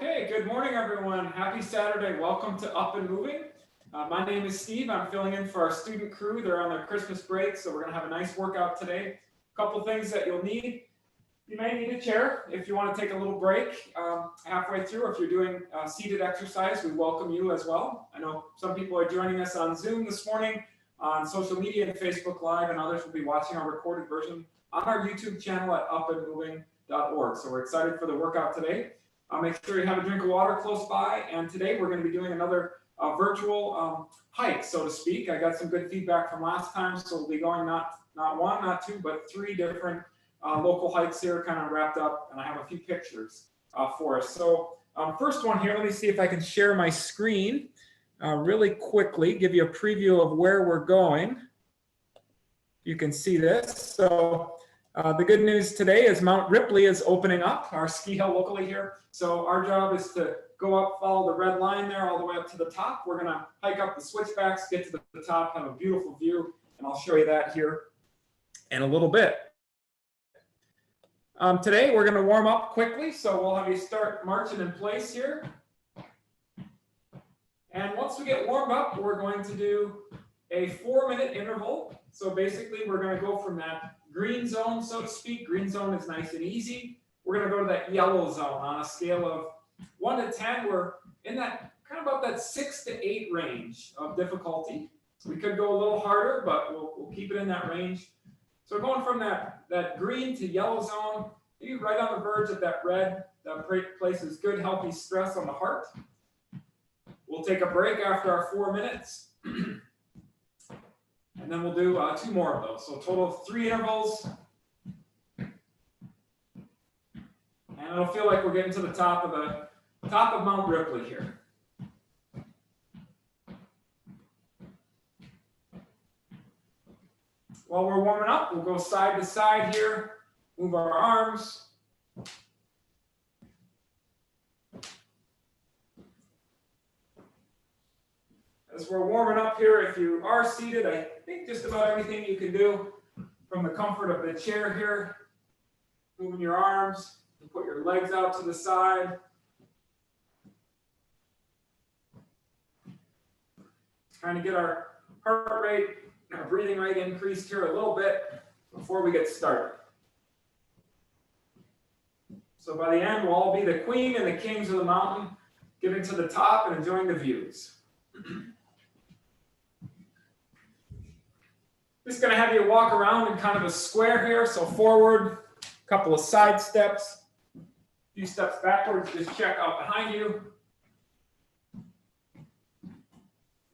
Okay, good morning, everyone. Happy Saturday. Welcome to Up and Moving. My name is Steve. I'm filling in for our student crew. They're on their Christmas break, so we're going to have a nice workout today. A couple things that you'll need. You may need a chair if you want to take a little break halfway through. Or if you're doing seated exercise, we welcome you as well. I know some people are joining us on Zoom this morning, on social media and Facebook Live, and others will be watching our recorded version on our YouTube channel at upandmoving.org. So we're excited for the workout today. Make sure you have a drink of water close by. And today we're going to be doing another virtual hike, so to speak. I got some good feedback from last time, so we'll be going not one, not two, but three different local hikes here, kind of wrapped up. And I have a few pictures for us. So first one here, let me see if I can share my screen really quickly, give you a preview of where we're going. You can see this. So the good news today is Mount Ripley is opening up, our ski hill locally here. So our job is to go up, follow the red line there all the way up to the top. We're going to hike up the switchbacks, get to the top, have a beautiful view, and I'll show you that here in a little bit. Today we're going to warm up quickly, so we'll have you start marching in place here. And once we get warmed up, we're going to do a 4-minute interval. So basically, we're going to go from that green zone, so to speak. Green zone is nice and easy. We're going to go to that yellow zone on a scale of 1 to 10. We're in that kind of about that 6 to 8 range of difficulty. We could go a little harder, but we'll keep it in that range. So going from that green to yellow zone, maybe right on the verge of that red, that places good, healthy stress on the heart. We'll take a break after our 4 minutes. And then we'll do 2 more of those. So a total of 3 intervals. And it'll feel like we're getting to the top of Mount Ripley here. While we're warming up, we'll go side to side here, move our arms. As we're warming up here, if you are seated, I think just about everything you can do from the comfort of the chair here. Moving your arms, you put your legs out to the side. Trying to get our heart rate, our breathing rate increased here a little bit before we get started. So by the end, we'll all be the queen and the kings of the mountain, getting to the top and enjoying the views. Just going to have you walk around in kind of a square here. So forward, a couple of side steps, a few steps backwards, just check out behind you.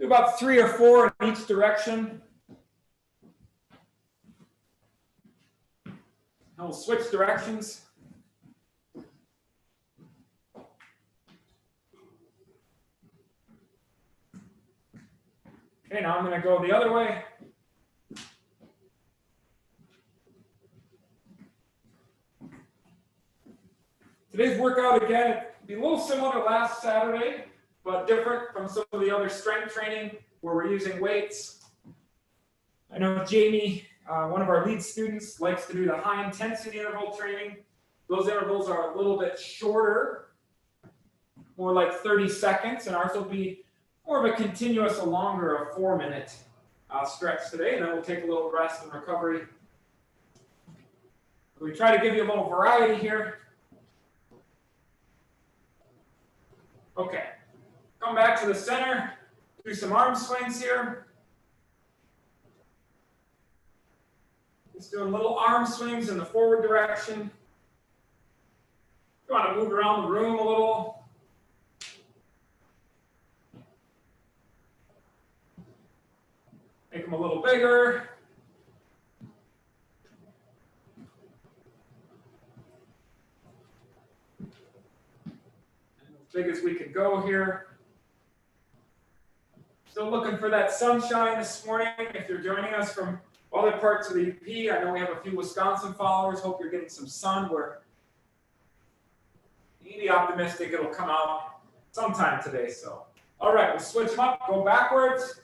Do about 3 or 4 in each direction. And we'll switch directions. Okay, now I'm going to go the other way. Today's workout, again, it'll be a little similar to last Saturday, but different from some of the other strength training where we're using weights. I know Jamie, one of our lead students, likes to do the high intensity interval training. Those intervals are a little bit shorter, more like 30 seconds, and ours will be more of a continuous, a longer, a 4-minute stretch today, and then we'll take a little rest and recovery. We try to give you a little variety here. Okay, come back to the center, do some arm swings here. Just doing little arm swings in the forward direction. You want to move around the room a little. Make them a little bigger. Big as we can go here. Still looking for that sunshine this morning. If you're joining us from other parts of the UP, I know we have a few Wisconsin followers. Hope you're getting some sun. We're really optimistic it'll come out sometime today. So, all right, we'll switch them up. Go backwards.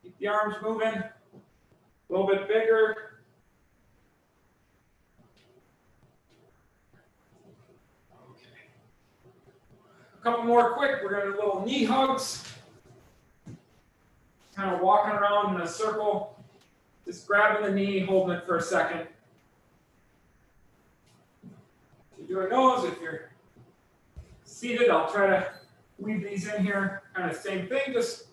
Keep the arms moving. A little bit bigger. A couple more quick. We're going to do little knee hugs. Kind of walking around in a circle. Just grabbing the knee, holding it for a second. If you're doing those, if you're seated, I'll try to weave these in here. Kind of same thing, just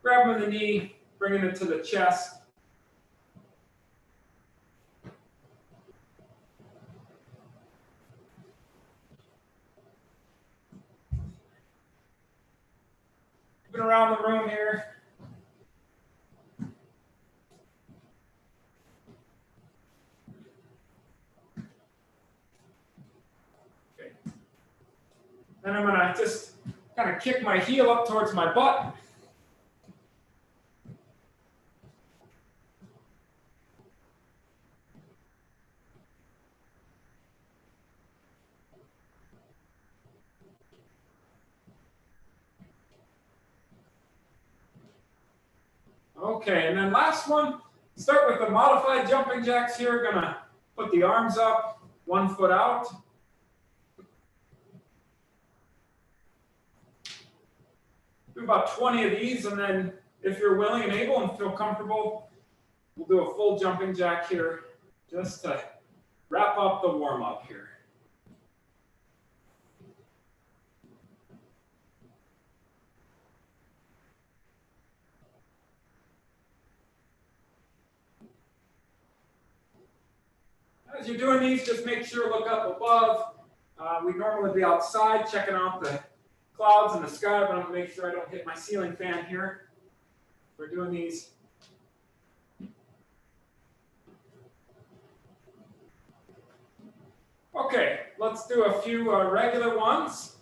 grabbing the knee, bringing it to the chest. Moving around the room here. Okay. Then I'm gonna just kind of kick my heel up towards my butt. Okay, and then last one, start with the modified jumping jacks here. Gonna put the arms up, 1 foot out. Do about 20 of these, and then if you're willing and able and feel comfortable, we'll do a full jumping jack here just to wrap up the warm up here. As you're doing these, just make sure to look up above. We normally be outside checking out the clouds in the sky, but I'm going to make sure I don't hit my ceiling fan here. We're doing these. Okay, let's do a few regular ones.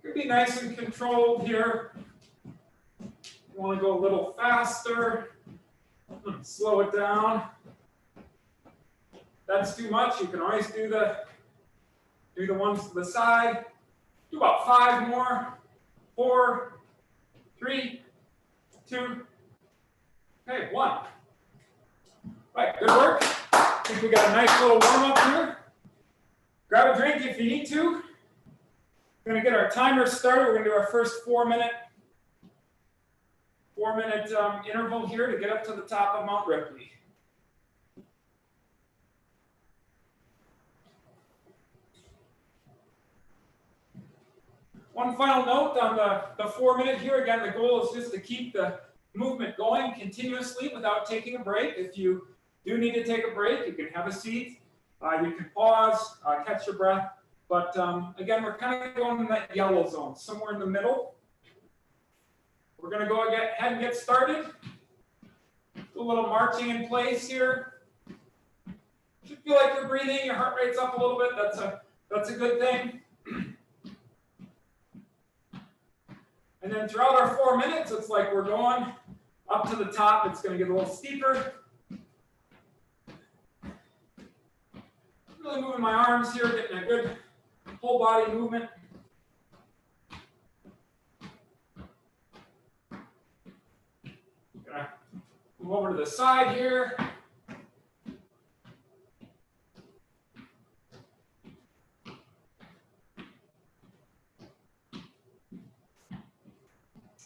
Could be nice and controlled here. You want to go a little faster. Slow it down. That's too much. You can always do the ones to the side. Do about 5 more. 4, 3, 2. Okay, 1. Right, good work. I think we got a nice little warm up here. Grab a drink if you need to. We're going to get our timer started. We're going to do our first 4-minute interval here to get up to the top of Mount Ripley. One final note on the 4-minute here. Again, the goal is just to keep the movement going continuously without taking a break. If you do need to take a break, you can have a seat. You can pause, catch your breath. But again, we're kind of going in that yellow zone, somewhere in the middle. We're going to go ahead and get started. Do a little marching in place here. You feel like you're breathing, your heart rate's up a little bit. That's a good thing. And then throughout our 4 minutes, it's like we're going up to the top. It's going to get a little steeper. Really moving my arms here, getting a good whole body movement. Gonna move over to the side here.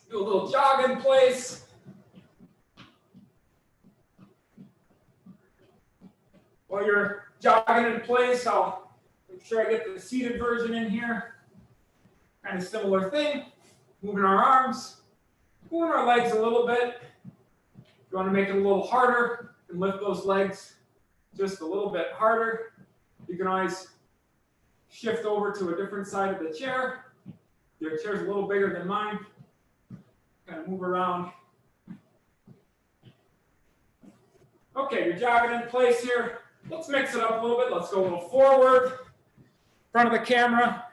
Do a little jog in place. While you're jogging in place, I'll make sure I get the seated version in here. Kind of similar thing. Moving our arms, moving our legs a little bit. If you want to make it a little harder and lift those legs just a little bit harder, you can always shift over to a different side of the chair. Your chair's a little bigger than mine. Kind of move around. Okay, you're jogging in place here. Let's mix it up a little bit. Let's go a little forward, front of the camera,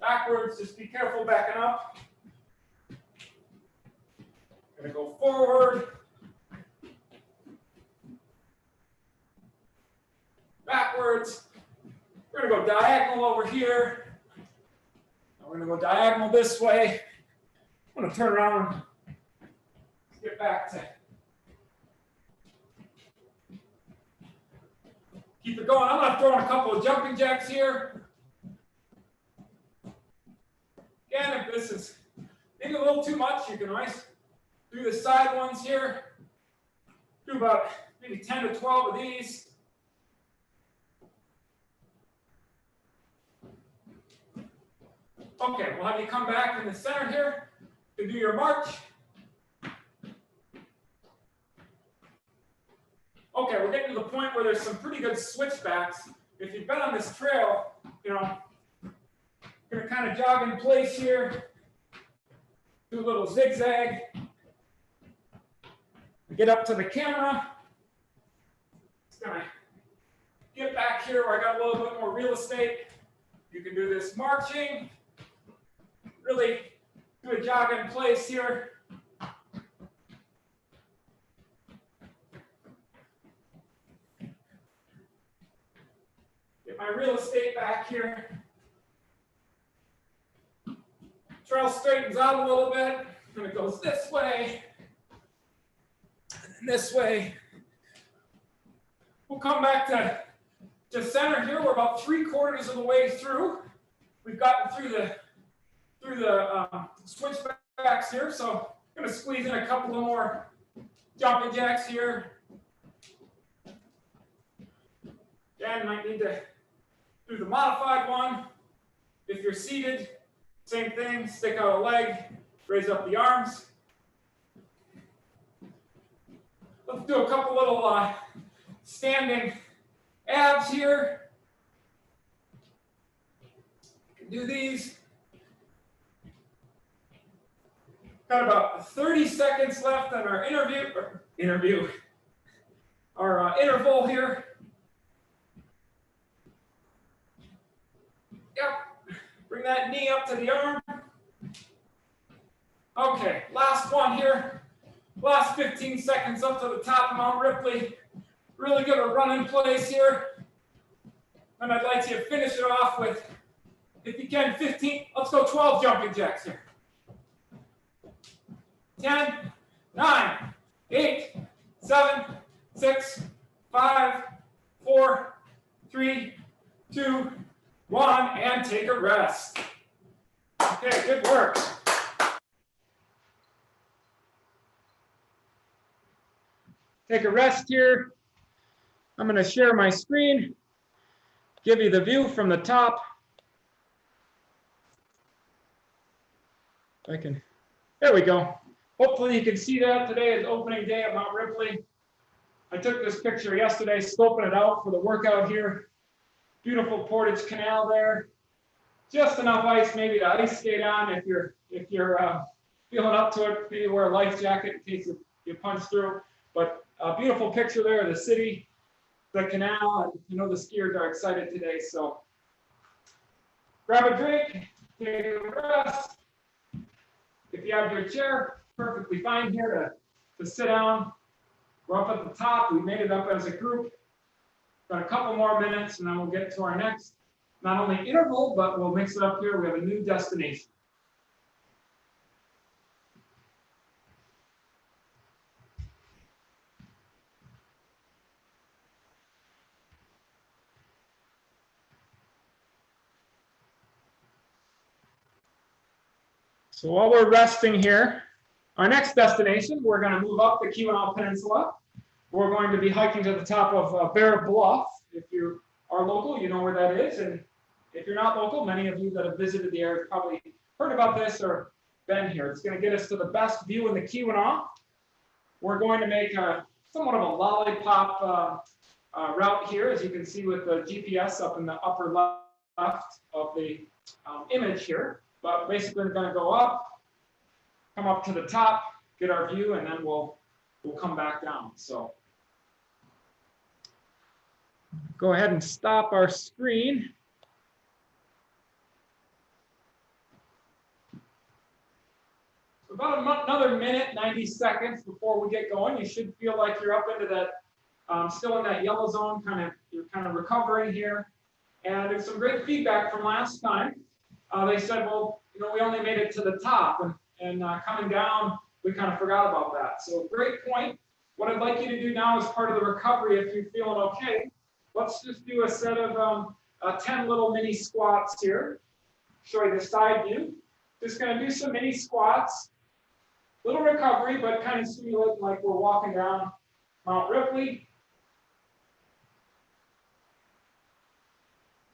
backwards. Just be careful backing up. Gonna go forward, backwards. We're gonna go diagonal over here. We're gonna go diagonal this way. I'm going to turn around and get back to Keep it going. I'm going to throw in a couple of jumping jacks here. Again, if this is maybe a little too much, you can always do the side ones here. Do about maybe 10 to 12 of these. Okay, we'll have you come back in the center here to do your march. Okay, we're getting to the point where there's some pretty good switchbacks. If you've been on this trail, you know, you're gonna kind of jog in place here, do a little zigzag, get up to the camera. Just gonna get back here where I got a little bit more real estate. You can do this marching, really do a jog in place here. Get my real estate back here. Trail straightens out a little bit, and it goes this way, and then this way. We'll come back to center here. We're about 3/4 of the way through. We've gotten through the switchbacks here, so I'm going to squeeze in a couple of more jumping jacks here. Again, might need to do the modified one. If you're seated, same thing, stick out a leg, raise up the arms. Let's do a couple little standing abs here. You can do these. Got about 30 seconds left on our interval here. Yep, bring that knee up to the arm. Okay, last one here. Last 15 seconds up to the top of Mount Ripley. Really good a run in place here. And I'd like you to finish it off with, if you can, 15, let's go 12 jumping jacks here. 10, 9, 8, 7, 6, 5, 4, 3, 2, 1, and take a rest. Okay, good work. Take a rest here. I'm going to share my screen, give you the view from the top. There we go. Hopefully you can see that. Today is opening day at Mount Ripley. I took this picture yesterday, scoping it out for the workout here. Beautiful Portage Canal there. Just enough ice maybe to ice skate on if you're feeling up to it. Maybe wear a life jacket in case you punch through. But a beautiful picture there of the city, the canal. You know the skiers are excited today, so grab a drink, take a rest. If you have your chair, perfectly fine here to sit down. We're up at the top. We made it up as a group. Got a couple more minutes, and then we'll get to our next, not only interval, but we'll mix it up here. We have a new destination. So while we're resting here, our next destination, we're going to move up the Keweenaw Peninsula. We're going to be hiking to the top of Bear Bluff. If you are local, you know where that is. And if you're not local, many of you that have visited the area have probably heard about this or been here. It's going to get us to the best view in the Keweenaw. We're going to make somewhat of a lollipop route here, as you can see with the GPS up in the upper left of the image here. But basically, we're going to go up, come up to the top, get our view, and then we'll come back down. So go ahead and stop our screen. About another minute, 90 seconds before we get going. You should feel like you're up into that, still in that yellow zone, you're kind of recovering here. And there's some great feedback from last time. They said, well, you know, we only made it to the top, and coming down, we kind of forgot about that. So great point. What I'd like you to do now as part of the recovery, if you're feeling okay, Let's just do a set of 10 little mini squats here. Show you the side view. Just going to do some mini squats. Little recovery, but kind of simulating like we're walking down Mount Ripley.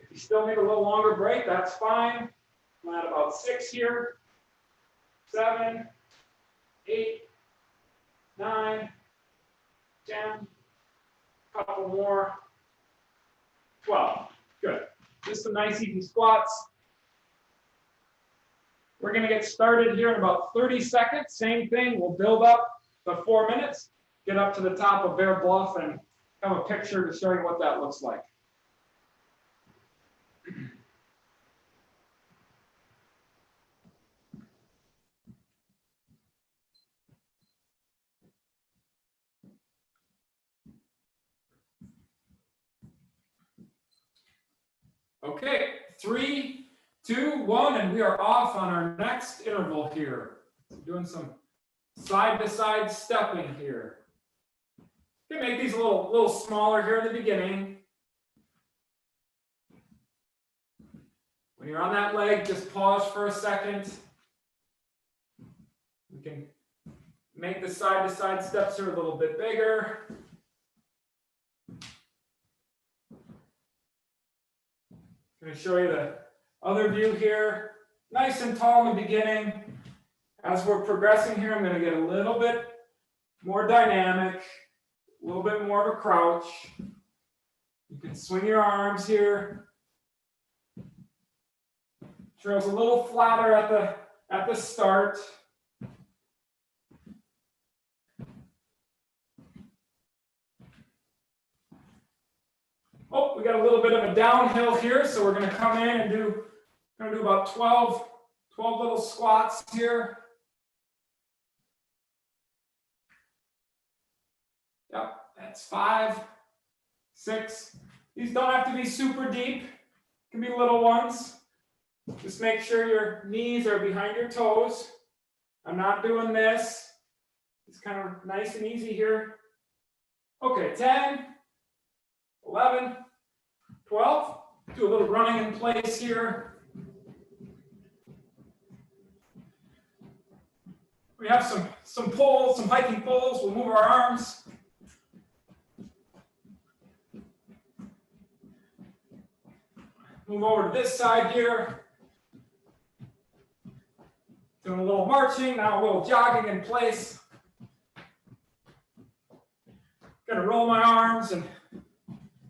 If you still need a little longer break, that's fine. I'm at about 6 here. 7, 8, 9, 10. Couple more. 12. Good. Just some nice easy squats. We're going to get started here in about 30 seconds. Same thing. We'll build up the 4 minutes, get up to the top of Bear Bluff, and have a picture to show you what that looks like. Okay, 3, 2, 1, and we are off on our next interval here. Doing some side-to-side stepping here. You can make these a little smaller here in the beginning. When you're on that leg, just pause for a second. We can make the side-to-side steps here a little bit bigger. I'm going to show you the other view here. Nice and tall in the beginning. As we're progressing here, I'm going to get a little bit more dynamic, a little bit more of a crouch. You can swing your arms here. Trail's a little flatter at the start. Oh, we got a little bit of a downhill here, so we're going to come in and do about 12 little squats here. Yep, that's 5, 6. These don't have to be super deep. It can be little ones. Just make sure your knees are behind your toes. I'm not doing this. It's kind of nice and easy here. Okay, 10, 11, 12. Do a little running in place here. We have some pulls, some hiking pulls. We'll move our arms. Move over to this side here. Doing a little marching, now a little jogging in place. Gonna roll my arms and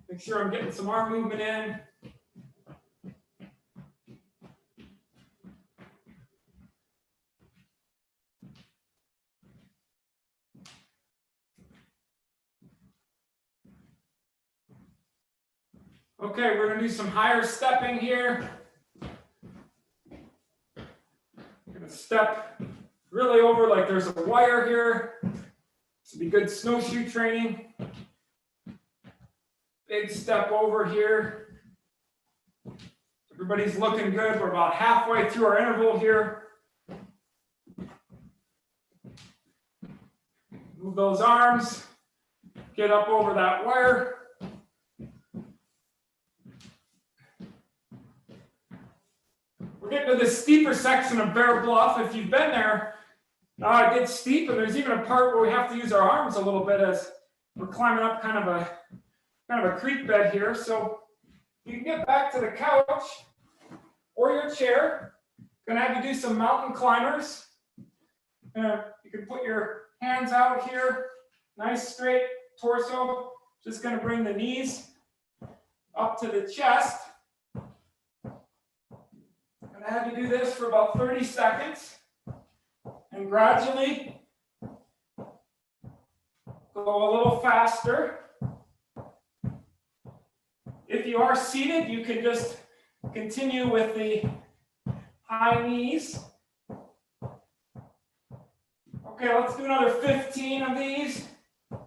make sure I'm getting some arm movement in. Okay, we're gonna do some higher stepping here. Gonna step really over like there's a wire here. This would be good snowshoe training. Big step over here. Everybody's looking good. We're about halfway through our interval here. Move those arms. Get up over that wire. We're getting to the steeper section of Bear Bluff. If you've been there, it gets steep, and there's even a part where we have to use our arms a little bit as we're climbing up kind of a creek bed here. So you can get back to the couch or your chair. Gonna have you do some mountain climbers. You can put your hands out here, nice straight torso. Just gonna bring the knees up to the chest. Gonna have you do this for about 30 seconds. And gradually go a little faster. If you are seated, you can just continue with the high knees. Okay, let's do another 15 of these. A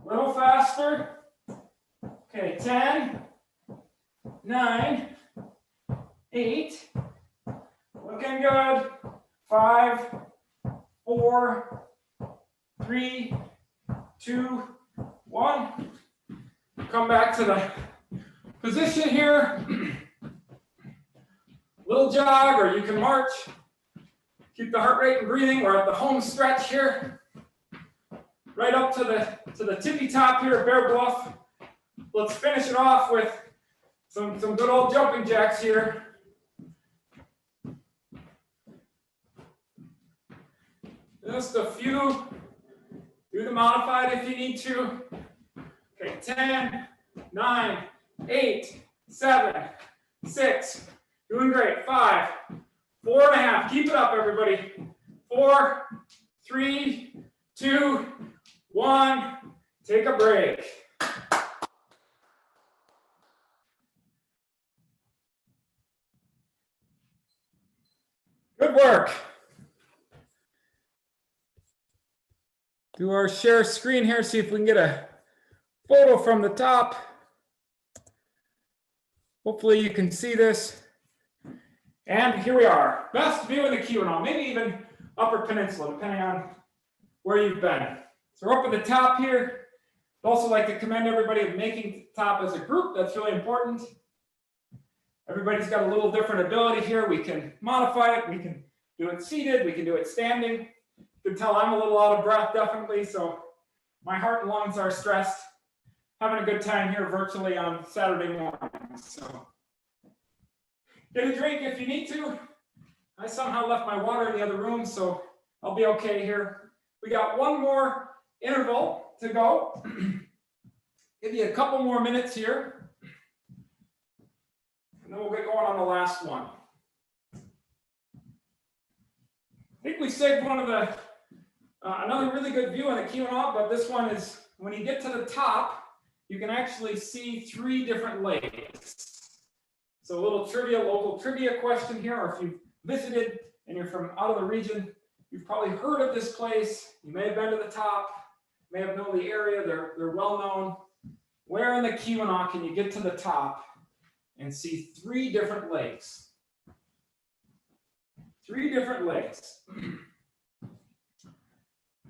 little faster. Okay, 10, 9, 8. Looking good. 5, 4, 3, 2, 1. come back to the position here. Little jog, or you can march. Keep the heart rate and breathing. We're at the home stretch here. Right up to the tippy top here at Bear Bluff. Let's finish it off with some good old jumping jacks here. Just a few. Do the modified if you need to. Okay, 10, 9, 8, 7, 6. Doing great. 5, 4.5. Keep it up, everybody. 4, 3, 2, 1. Take a break. Good work. Do our share screen here, see if we can get a photo from the top. Hopefully you can see this. And here we are. Best view in the Keweenaw, maybe even Upper Peninsula, depending on where you've been. So we're up at the top here. I'd also like to commend everybody of making the top as a group. That's really important. Everybody's got a little different ability here. We can modify it. We can do it seated. We can do it standing. You can tell I'm a little out of breath, definitely. So my heart and lungs are stressed. Having a good time here virtually on Saturday morning. So get a drink if you need to. I somehow left my water in the other room, so I'll be okay here. We got one more interval to go. Give you a couple more minutes here. And then we'll get going on the last one. I think we saved one of the, another really good view in the Keweenaw, but this one is when you get to the top, you can actually see 3 different lakes. So a little trivia, local trivia question here, or if you've visited and you're from out of the region, you've probably heard of this place. You may have been to the top, may have known the area, they're well known. Where in the Keweenaw can you get to the top and see 3 different lakes? 3 different lakes.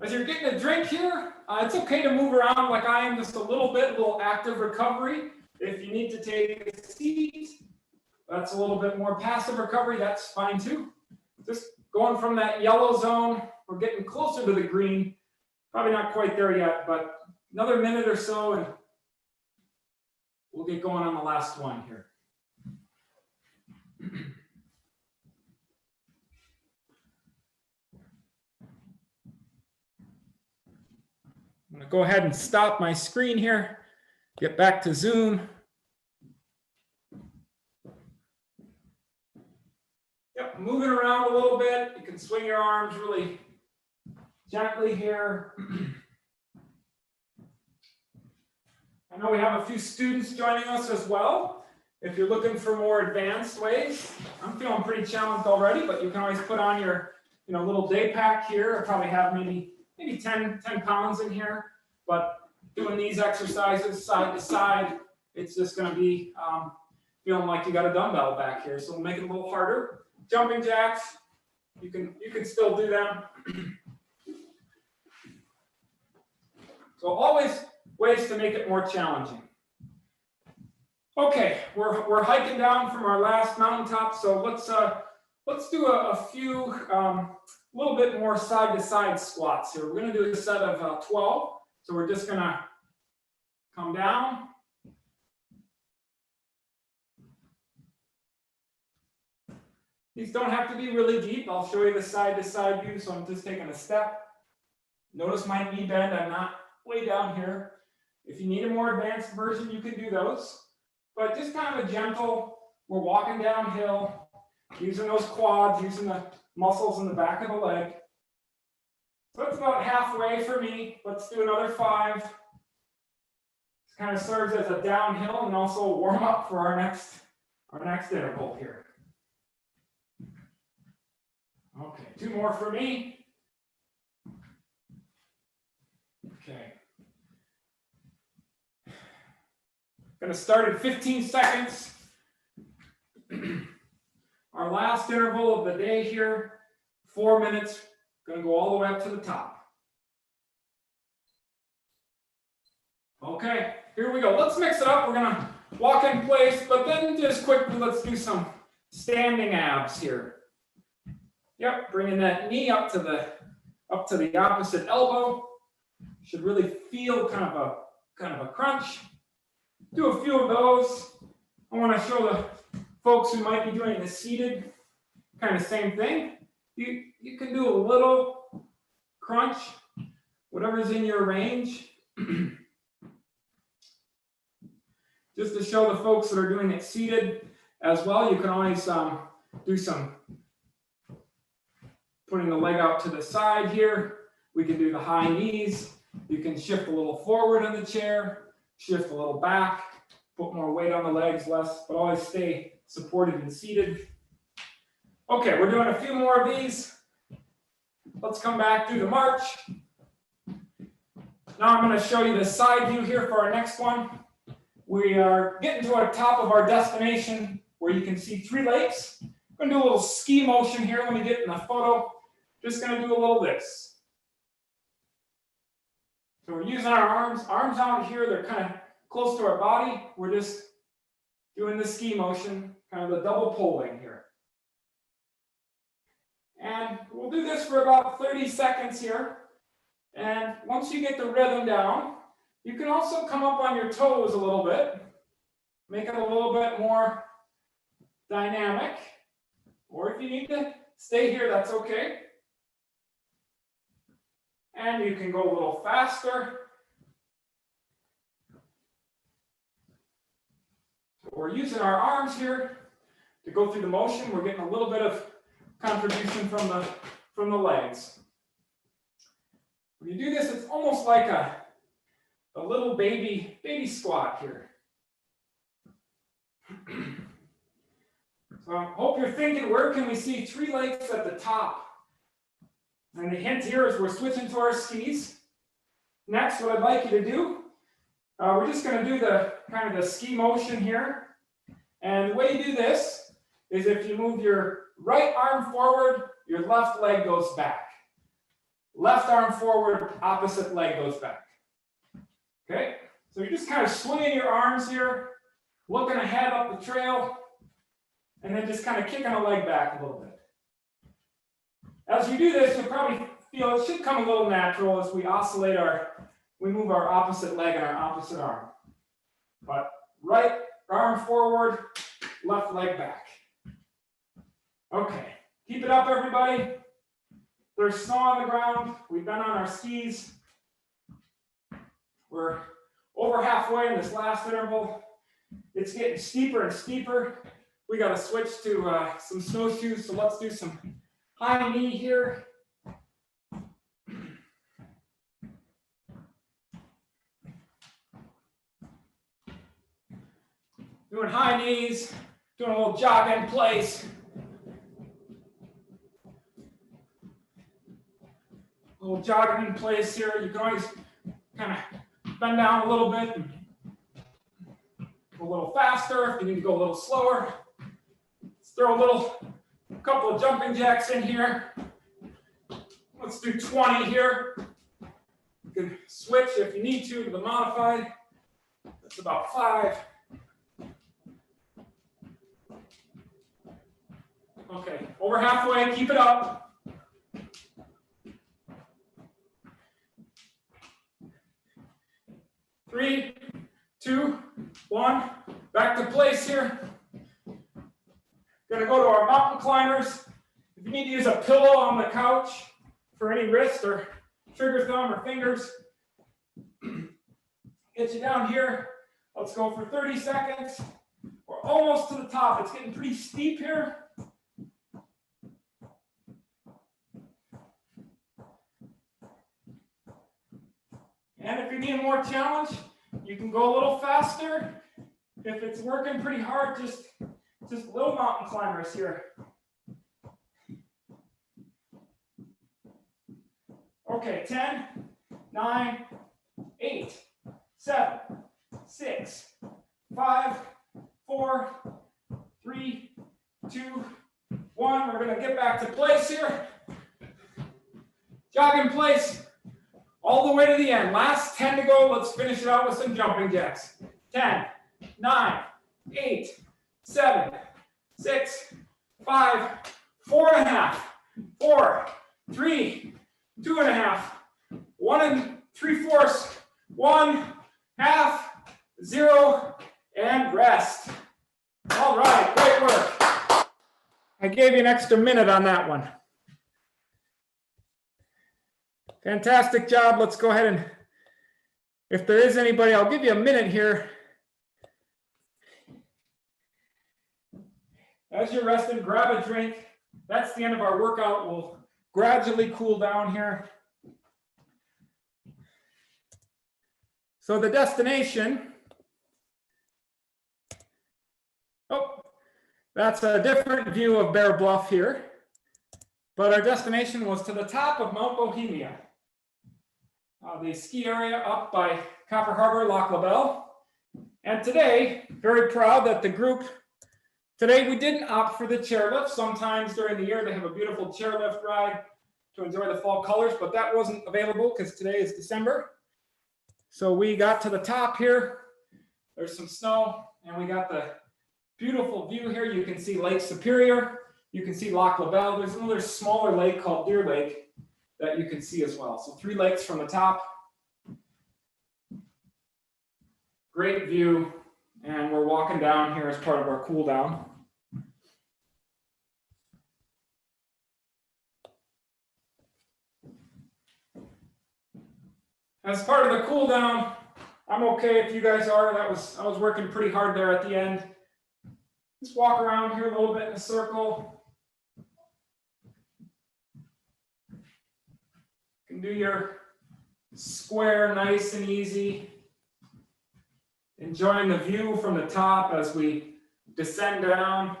As you're getting a drink here, it's okay to move around like I am just a little active recovery. If you need to take a seat, that's a little bit more passive recovery, that's fine too. Just going from that yellow zone, we're getting closer to the green. Probably not quite there yet, but another minute or so and we'll get going on the last one here. I'm going to go ahead and stop my screen here, get back to Zoom. Yep, moving around a little bit. You can swing your arms really gently here. I know we have a few students joining us as well. If you're looking for more advanced ways, I'm feeling pretty challenged already, but you can always put on your little day pack here. I probably have maybe 10 pounds in here, but doing these exercises side to side, it's just going to be feeling like you got a dumbbell back here. So we'll make it a little harder. Jumping jacks, you can still do them. So always ways to make it more challenging. Okay, we're hiking down from our last mountaintop, so let's do a few little bit more side-to-side squats here. We're going to do a set of 12. So we're just going to come down. These don't have to be really deep. I'll show you the side-to-side view. So I'm just taking a step. Notice my knee bend. I'm not way down here. If you need a more advanced version, you can do those. But just kind of a gentle, we're walking downhill, using those quads, using the muscles in the back of the leg. So it's about halfway for me. Let's do another 5. This kind of serves as a downhill and also a warm up for our next interval here. Okay, 2 more for me. Okay. Going to start in 15 seconds. Our last interval of the day here, 4 minutes. Going to go all the way up to the top. Okay, here we go. Let's mix it up. We're gonna walk in place, but then just quickly, let's do some standing abs here. Yep, bringing that knee up to the opposite elbow. Should really feel kind of a crunch. Do a few of those. I want to show the folks who might be doing the seated, kind of same thing. You can do a little crunch, whatever's in your range. Just to show the folks that are doing it seated as well, you can always do some putting the leg out to the side here. We can do the high knees. You can shift a little forward in the chair, shift a little back, put more weight on the legs, less, but always stay supported and seated. Okay, we're doing a few more of these. Let's come back through the march. Now I'm going to show you the side view here for our next one. We are getting to the top of our destination where you can see 3 lakes. I'm going to do a little ski motion here. Let me get in the photo. Just going to do a little this. So we're using our arms out here. They're kind of close to our body. We're just doing the ski motion, kind of the double poling here. And we'll do this for about 30 seconds here. And once you get the rhythm down, you can also come up on your toes a little bit, make it a little bit more dynamic. Or if you need to stay here, that's okay. And you can go a little faster. So we're using our arms here to go through the motion. We're getting a little bit of contribution from the legs. When you do this, it's almost like a little baby squat here. So I hope you're thinking, where can we see 3 lakes at the top? And the hint here is we're switching to our skis. Next, what I'd like you to do, we're just going to do the kind of the ski motion here. And the way you do this is if you move your right arm forward, your left leg goes back. Left arm forward, opposite leg goes back. Okay, so you're just kind of swinging your arms here, looking ahead up the trail, and then just kind of kicking a leg back a little bit. As you do this, you'll probably feel it should come a little natural as we oscillate we move our opposite leg and our opposite arm. But right arm forward, left leg back. Okay, keep it up, everybody. There's snow on the ground. We've been on our skis. We're over halfway in this last interval. It's getting steeper and steeper. We got to switch to some snowshoes, so let's do some high knee here. Doing high knees, doing a little jog in place. A little jogging in place here. You can always kind of bend down a little bit and go a little faster if you need to go a little slower. Let's throw a couple of jumping jacks in here. Let's do 20 here. You can switch if you need to the modified. That's about 5. Okay, over halfway, keep it up. Three, 2, 1, back to place here. Gonna go to our mountain climbers. If you need to use a pillow on the couch for any wrist or trigger thumb or fingers, get you down here. Let's go for 30 seconds. We're almost to the top. It's getting pretty steep here. And if you need more challenge, you can go a little faster. If it's working pretty hard, just little mountain climbers here. Okay, 10, 9, 8, 7, 6, 5, 4, 3, 2, 1. We're going to get back to place here. Jog in place. all the way to the end. Last 10 to go. Let's finish it out with some jumping jacks. 10, 9, 8, 7, 6, 5, 4.5, 4, 3, 2.5, 1 3/4, 1/2, 0, and rest. All right, great work. I gave you an extra minute on that one. Fantastic job. Let's go ahead and, if there is anybody, I'll give you a minute here. As you're resting, grab a drink. That's the end of our workout. We'll gradually cool down here. So the destination, oh, that's a different view of Bear Bluff here. But our destination was to the top of Mount Bohemia. The ski area up by Copper Harbor, Lac La Belle. And today, very proud that the group, today we didn't opt for the chairlift. Sometimes during the year they have a beautiful chairlift ride to enjoy the fall colors, but that wasn't available because today is December. So we got to the top here. There's some snow and we got the beautiful view here. You can see Lake Superior. You can see Lac La Belle. There's another smaller lake called Deer Lake that you can see as well. So 3 lakes from the top. Great view. And we're walking down here as part of our cool down. As part of the cool down, I'm okay if you guys are. I was working pretty hard there at the end. Just walk around here a little bit in a circle. You can do your square nice and easy. Enjoying the view from the top as we descend down.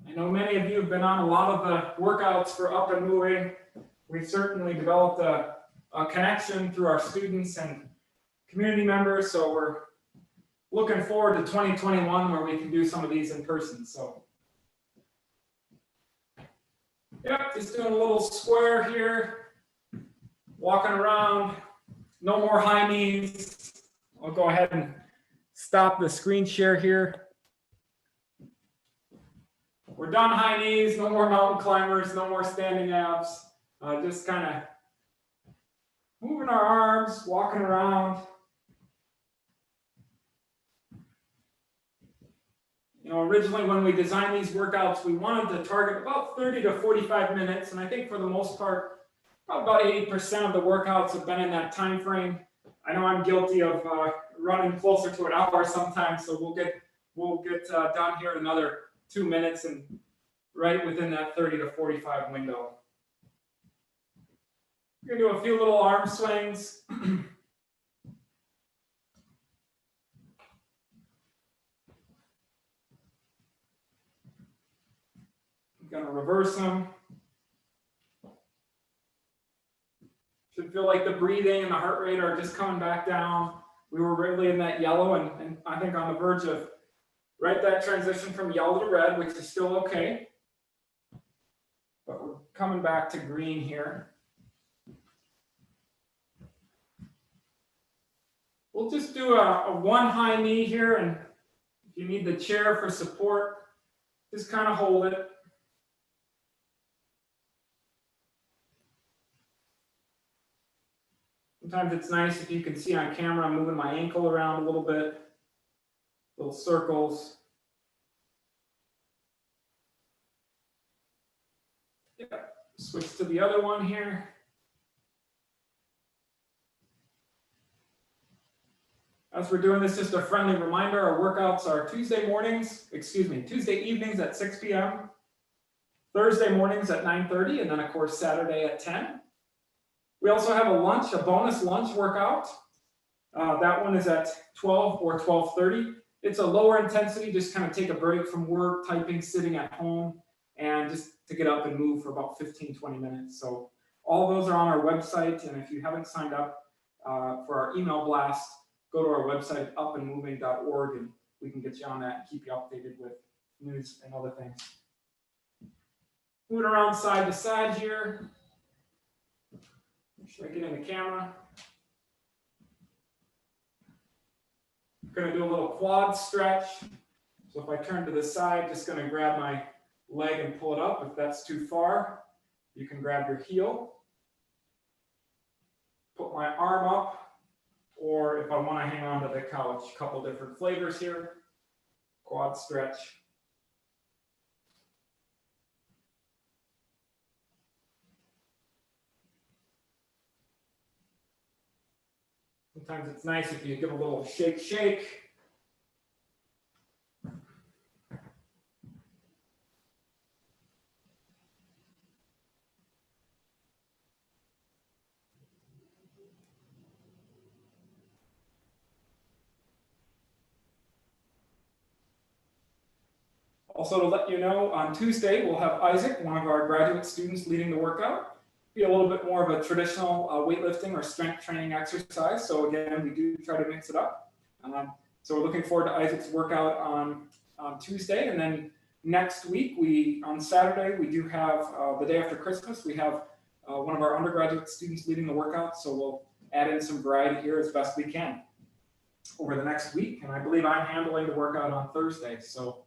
I know many of you have been on a lot of the workouts for Up and Moving. We've certainly developed a connection through our students and community members, so we're looking forward to 2021 where we can do some of these in person. So, yep, just doing a little square here, walking around, no more high knees. I'll go ahead and stop the screen share here. We're done high knees, no more mountain climbers, no more standing abs. Just kind of moving our arms, walking around. You know, originally when we designed these workouts, we wanted to target about 30 to 45 minutes. And I think for the most part, about 80% of the workouts have been in that time frame. I know I'm guilty of running closer to an hour sometimes, so we'll get done here in another 2 minutes and right within that 30 to 45 window. We're gonna do a few little arm swings. I'm gonna reverse them. Should feel like the breathing and the heart rate are just coming back down. We were really in that yellow and I think on the verge of right that transition from yellow to red, which is still okay. But we're coming back to green here. We'll just do a one high knee here, and if you need the chair for support, just kind of hold it. Sometimes it's nice if you can see on camera, I'm moving my ankle around a little bit, little circles. Yeah. Switch to the other one here. As we're doing this, just a friendly reminder, our workouts are Tuesday evenings at 6 p.m., Thursday mornings at 9:30, and then of course Saturday at 10. We also have a bonus lunch workout. That one is at 12 or 12:30. It's a lower intensity, just kind of take a break from work, typing, sitting at home, and just to get up and move for about 15, 20 minutes. So all those are on our website, and if you haven't signed up for our email blast, go to our website, upandmoving.org, and we can get you on that and keep you updated with news and other things. Moving around side to side here. Should I get in the camera? I'm going to do a little quad stretch. So if I turn to the side, just going to grab my leg and pull it up. If that's too far, you can grab your heel. Put my arm up, or if I want to hang on to the couch, a couple different flavors here. Quad stretch. Sometimes it's nice if you give a little shake, shake. Also, to let you know, on Tuesday, we'll have Isaac, one of our graduate students, leading the workout. Be a little bit more of a traditional weightlifting or strength training exercise. So again, we do try to mix it up. So we're looking forward to Isaac's workout on Tuesday. And then next week, on Saturday, we do have, the day after Christmas, we have one of our undergraduate students leading the workout. So we'll add in some variety here as best we can over the next week. And I believe I'm handling the workout on Thursday. So,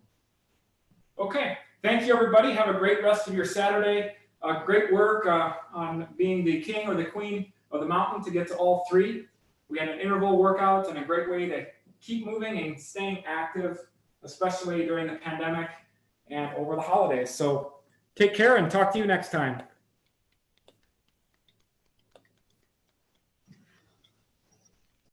okay. Thank you, everybody. Have a great rest of your Saturday. Great work on being the king or the queen of the mountain to get to all three. We had an interval workout and a great way to keep moving and staying active, especially during the pandemic and over the holidays. So take care and talk to you next time.